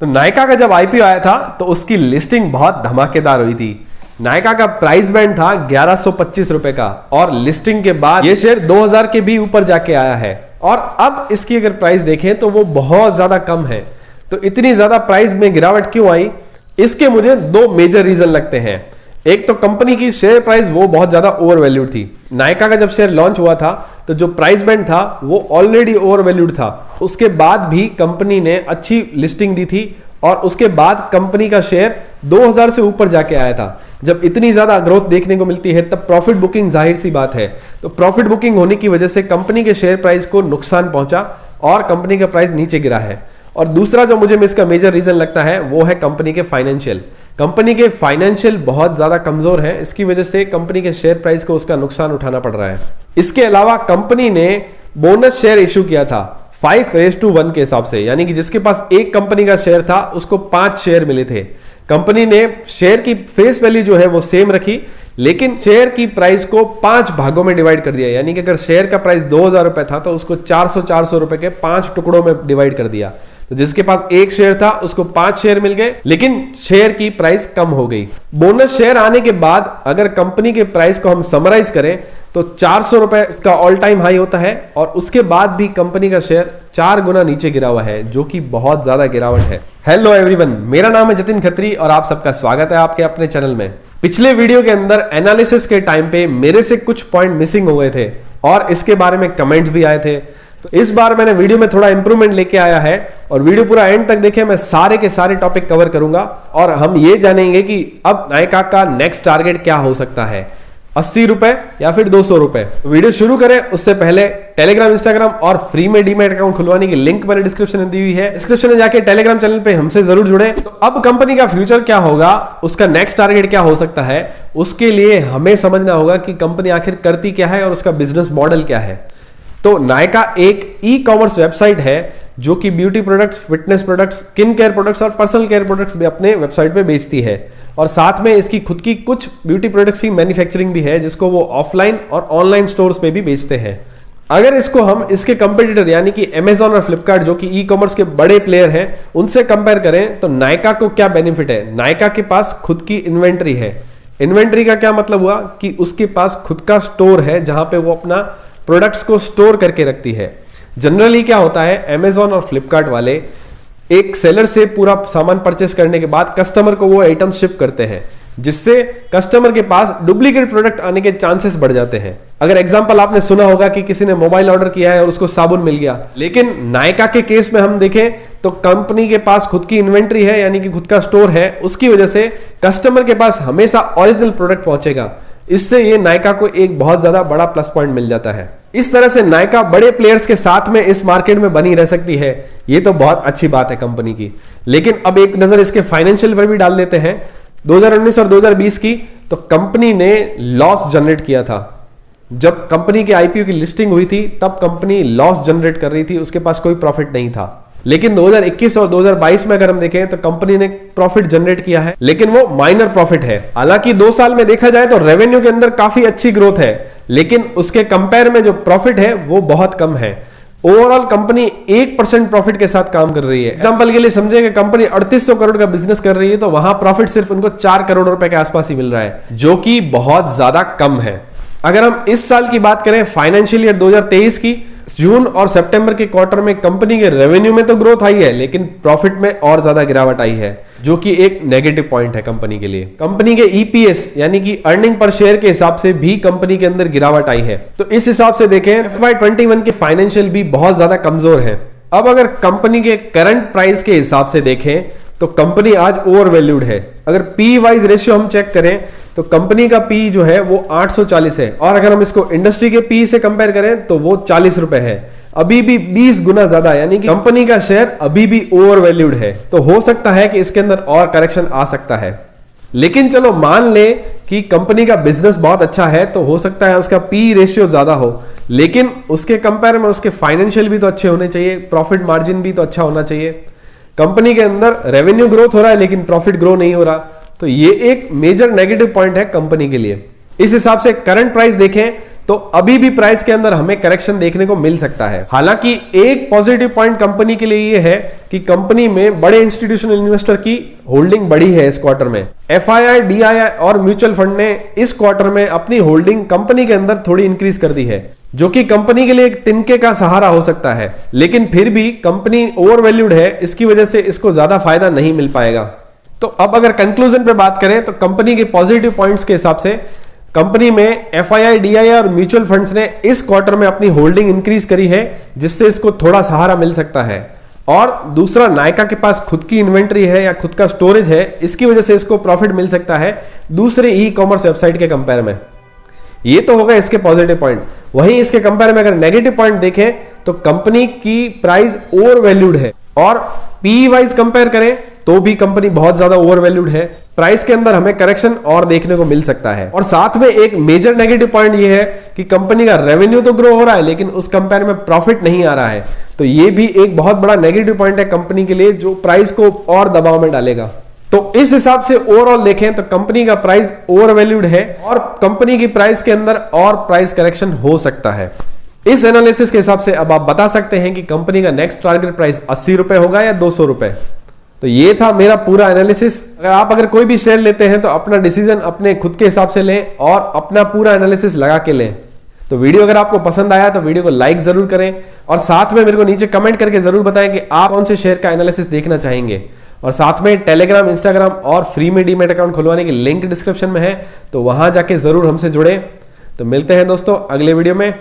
तो नायका का जब आईपीओ आया था तो उसकी लिस्टिंग बहुत धमाकेदार हुई थी। नायका का प्राइस बैंड था 1125 रुपए का और लिस्टिंग के बाद ये शेयर 2000 के भी ऊपर जाके आया है। और अब इसकी अगर प्राइस देखें तो वो बहुत ज्यादा कम है। तो इतनी ज्यादा प्राइस में गिरावट क्यों आई, इसके मुझे दो मेजर रीजन लगते हैं। एक तो कंपनी की शेयर प्राइस वो बहुत ज्यादा ओवर वैल्यूड थी। नायका का जब शेयर लॉन्च हुआ था तो जो प्राइस बैंड था वो ऑलरेडी ओवर वैल्यूड था। उसके बाद भी कंपनी ने अच्छी लिस्टिंग दी थी और उसके बाद कंपनी का शेयर 2000 से ऊपर जाके आया था। जब इतनी ज्यादा ग्रोथ देखने को मिलती है तब प्रॉफिट बुकिंग जाहिर सी बात है। तो प्रॉफिट बुकिंग होने की वजह से कंपनी के शेयर प्राइस को नुकसान पहुंचा और कंपनी का प्राइस नीचे गिरा है। और दूसरा जो मुझे इसका मेजर रीजन लगता है वो है कंपनी के फाइनेंशियल। कंपनी के फाइनेंशियल बहुत ज्यादा कमजोर है, इसकी वजह से कंपनी के शेयर प्राइस को उसका नुकसान उठाना पड़ रहा है। इसके अलावा कंपनी ने बोनस शेयर इश्यू किया था 5:1 के हिसाब से, यानी कि जिसके पास एक कंपनी का शेयर था उसको 5 शेयर मिले थे। कंपनी ने शेयर की फेस वैल्यू जो है वो सेम रखी, लेकिन शेयर की प्राइस को 5 भागों में डिवाइड कर दिया। यानी कि अगर शेयर का प्राइस 2000 रुपए था तो उसको 400 रुपए के 5 टुकड़ों में डिवाइड कर दिया। तो जिसके पास एक शेयर था उसको 5 शेयर मिल गए, लेकिन शेयर की प्राइस कम हो गई। बोनस शेयर आने के बाद अगर कंपनी के प्राइस को हम समराइज करें तो 400 रुपए उसका ऑल टाइम हाई होता है और उसके बाद भी कंपनी का शेयर 4 गुना नीचे गिरा हुआ है, जो कि बहुत ज्यादा गिरावट है। हेलो एवरीवन, मेरा नाम है जतिन खत्री और आप सबका स्वागत है आपके अपने चैनल में। पिछले वीडियो के अंदर एनालिसिस के टाइम पे मेरे से कुछ पॉइंट मिसिंग हो गए थे और इसके बारे में कमेंट्स भी आए थे। तो इस बार मैंने वीडियो में थोड़ा इंप्रूवमेंट लेके आया है और वीडियो पूरा एंड तक देखें, मैं सारे के सारे टॉपिक कवर करूंगा और हम ये जानेंगे कि अब नायका का नेक्स्ट टारगेट क्या हो सकता है, 80 रुपए या फिर 200 रुपए। वीडियो शुरू करें उससे पहले टेलीग्राम, इंस्टाग्राम और फ्री में डीमैट अकाउंट खुलवाने की लिंक मैंने डिस्क्रिप्शन में दी हुई है। डिस्क्रिप्शन में जाके टेलीग्राम चैनल पे हमसे जरूर जुड़े। तो अब कंपनी का फ्यूचर क्या होगा, उसका नेक्स्ट टारगेट क्या हो सकता है, उसके लिए हमें समझना होगा कि कंपनी आखिर करती क्या है और उसका बिजनेस मॉडल क्या है। तो नायका एक ई कॉमर्स वेबसाइट है जो कि beauty products, fitness products, skin care products और पर्सनल केयर प्रोडक्ट्स भी अपने वेबसाइट पे बेचती है और साथ में इसकी खुद की कुछ ब्यूटी प्रोडक्ट्स की मैन्युफैक्चरिंग भी है जिसको वो ऑफलाइन और ऑनलाइन स्टोर्स पे भी बेचते हैं। अगर इसको हम इसके कंपटीटर यानी कि अमेजॉन और फ्लिपकार्ट जो कि ई कॉमर्स के बड़े प्लेयर हैं उनसे कंपेयर करें तो नायका को क्या बेनिफिट है। नायका के पास खुद की इन्वेंट्री है। इन्वेंट्री का क्या मतलब हुआ कि उसके पास खुद का स्टोर है जहां पे वो अपना प्रोडक्ट्स को स्टोर करके रखती है। जनरली क्या होता है, अमेजॉन और फ्लिपकार्ट वाले एक सेलर से पूरा सामान परचेस करने के बाद कस्टमर को वो आइटम शिप करते हैं, जिससे कस्टमर के पास डुप्लीकेट प्रोडक्ट आने के चांसेस बढ़ जाते हैं। अगर एग्जांपल आपने सुना होगा कि किसी ने मोबाइल ऑर्डर किया है और उसको साबुन मिल गया, लेकिन नायका के केस में हम देखें तो कंपनी के पास खुद की इन्वेंट्री है यानी कि खुद का स्टोर है, उसकी वजह से कस्टमर के पास हमेशा ओरिजिनल प्रोडक्ट पहुंचेगा। इससे ये नायका को एक बहुत ज्यादा बड़ा प्लस पॉइंट मिल जाता है। इस तरह से नायका बड़े प्लेयर्स के साथ में इस मार्केट में बनी रह सकती है, ये तो बहुत अच्छी बात है कंपनी की। लेकिन अब एक नजर इसके फाइनेंशियल पर भी डाल देते हैं। 2019 और 2020 की तो कंपनी ने लॉस जनरेट किया था। जब कंपनी के आईपीओ की लिस्टिंग हुई थी तब कंपनी लॉस जनरेट कर रही थी, उसके पास कोई प्रॉफिट नहीं था। लेकिन 2021 और 2022 में अगर हम देखें तो कंपनी ने प्रॉफिट जनरेट किया है, लेकिन वो माइनर प्रॉफिट है। हालांकि 2 साल में देखा जाए तो रेवेन्यू के अंदर काफी अच्छी ग्रोथ है, लेकिन उसके कंपेयर में जो प्रॉफिट है वो बहुत कम है। ओवरऑल कंपनी 1% प्रॉफिट के साथ काम कर रही है। एग्जांपल के लिए समझे कि कंपनी 3800 करोड़ का बिजनेस कर रही है तो वहां प्रॉफिट सिर्फ उनको 4 करोड़ रुपए के आसपास ही मिल रहा है, जो कि बहुत ज्यादा कम है। अगर हम इस साल की बात करें, फाइनेंशियल ईयर 2023 की, जून और सितंबर के क्वार्टर में कंपनी के रेवेन्यू में तो ग्रोथ आई है लेकिन प्रॉफिट में और ज्यादा गिरावट आई है, जो कि एक नेगेटिव पॉइंट है कंपनी के लिए। कंपनी के ईपीएस यानी कि अर्निंग पर शेयर के हिसाब से भी कंपनी के अंदर गिरावट आई है। तो इस हिसाब से देखें FY21 के फाइनेंशियल भी बहुत ज्यादा कमजोर है। अब अगर कंपनी के करंट प्राइस के हिसाब से देखें तो कंपनी आज ओवर वैल्यूड है। अगर पी वाइज रेशियो हम चेक करें तो कंपनी का पी जो है वो 840 है और अगर हम इसको इंडस्ट्री के पी से कंपेयर करें तो वो 40 रुपए है, अभी भी 20 गुना ज्यादा, यानी कि कंपनी का शेयर अभी भी ओवर वैल्यूड है। तो हो सकता है कि इसके अंदर और करेक्शन आ सकता है। लेकिन चलो मान ले कि कंपनी का बिजनेस बहुत अच्छा है तो हो सकता है उसका पी रेशियो ज्यादा हो, लेकिन उसके कंपेयर में उसके फाइनेंशियल भी तो अच्छे होने चाहिए, प्रॉफिट मार्जिन भी तो अच्छा होना चाहिए। कंपनी के अंदर रेवेन्यू ग्रोथ हो रहा है लेकिन प्रॉफिट ग्रो नहीं हो रहा, तो ये एक मेजर नेगेटिव पॉइंट है कंपनी के लिए। इस हिसाब से करंट प्राइस देखें तो अभी भी प्राइस के अंदर हमें करेक्शन देखने को मिल सकता है। हालांकि एक पॉजिटिव पॉइंट कंपनी के लिए यह है कि कंपनी में बड़े इंस्टीट्यूशनल इन्वेस्टर की होल्डिंग बढ़ी है इस क्वार्टर में। एफआईआई, डीआईआई और म्यूचुअल फंड ने इस क्वार्टर में अपनी होल्डिंग कंपनी के अंदर थोड़ी इंक्रीज कर दी है, जो कि कंपनी के लिए एक तिनके का सहारा हो सकता है। लेकिन फिर भी कंपनी ओवर वैल्यूड है, इसकी वजह से इसको ज्यादा फायदा नहीं मिल पाएगा। तो अब अगर कंक्लूजन पे बात करें तो कंपनी के पॉजिटिव पॉइंट्स के हिसाब से कंपनी में एफआईआई, डीआईआई और म्यूचुअल फंड्स ने इस क्वार्टर में अपनी होल्डिंग इंक्रीज करी है, जिससे इसको थोड़ा सहारा मिल सकता है। और दूसरा, नायका के पास खुद की इन्वेंट्री है या खुद का स्टोरेज है, इसकी वजह से इसको प्रॉफिट मिल सकता है दूसरे ई कॉमर्स वेबसाइट के कंपेयर में। ये तो होगा इसके पॉजिटिव पॉइंट। वहीं इसके कंपेयर में अगर नेगेटिव पॉइंट देखें तो कंपनी की प्राइस ओवर वैल्यूड है, और पी वाइज कंपेयर करें तो भी कंपनी बहुत ज्यादा ओवर वैल्यूड है। प्राइस के अंदर हमें करेक्शन और देखने को मिल सकता है। और साथ में एक मेजर नेगेटिव पॉइंट ये है कि कंपनी का रेवेन्यू तो ग्रो हो रहा है, लेकिन उस कंपेयर में प्रॉफिट नहीं आ रहा है। तो ये भी एक बहुत बड़ा नेगेटिव पॉइंट है कंपनी के लिए, जो प्राइस को और दबाव में डालेगा। तो इस हिसाब से ओवरऑल देखें तो कंपनी का प्राइस ओवर वैल्यूड है, और कंपनी की प्राइस के अंदर और प्राइस करेक्शन हो सकता है। इस एनालिसिस के हिसाब से अब आप बता सकते हैं कि कंपनी का नेक्स्ट टारगेट प्राइस 80 रुपए होगा या 200 रुपए। तो ये था मेरा पूरा एनालिसिस। अगर कोई भी शेयर लेते हैं तो अपना डिसीजन अपने खुद के हिसाब से लें और अपना पूरा एनालिसिस लगा के लें। तो वीडियो अगर आपको पसंद आया तो वीडियो को लाइक जरूर करें, और साथ में मेरे को नीचे कमेंट करके जरूर बताएं कि आप कौन से शेयर का एनालिसिस देखना चाहेंगे। और साथ में टेलीग्राम, इंस्टाग्राम और फ्री में डीमैट अकाउंट खुलवाने की लिंक डिस्क्रिप्शन में है, तो वहां जाके जरूर हमसे जुड़े। तो मिलते हैं दोस्तों अगले वीडियो में।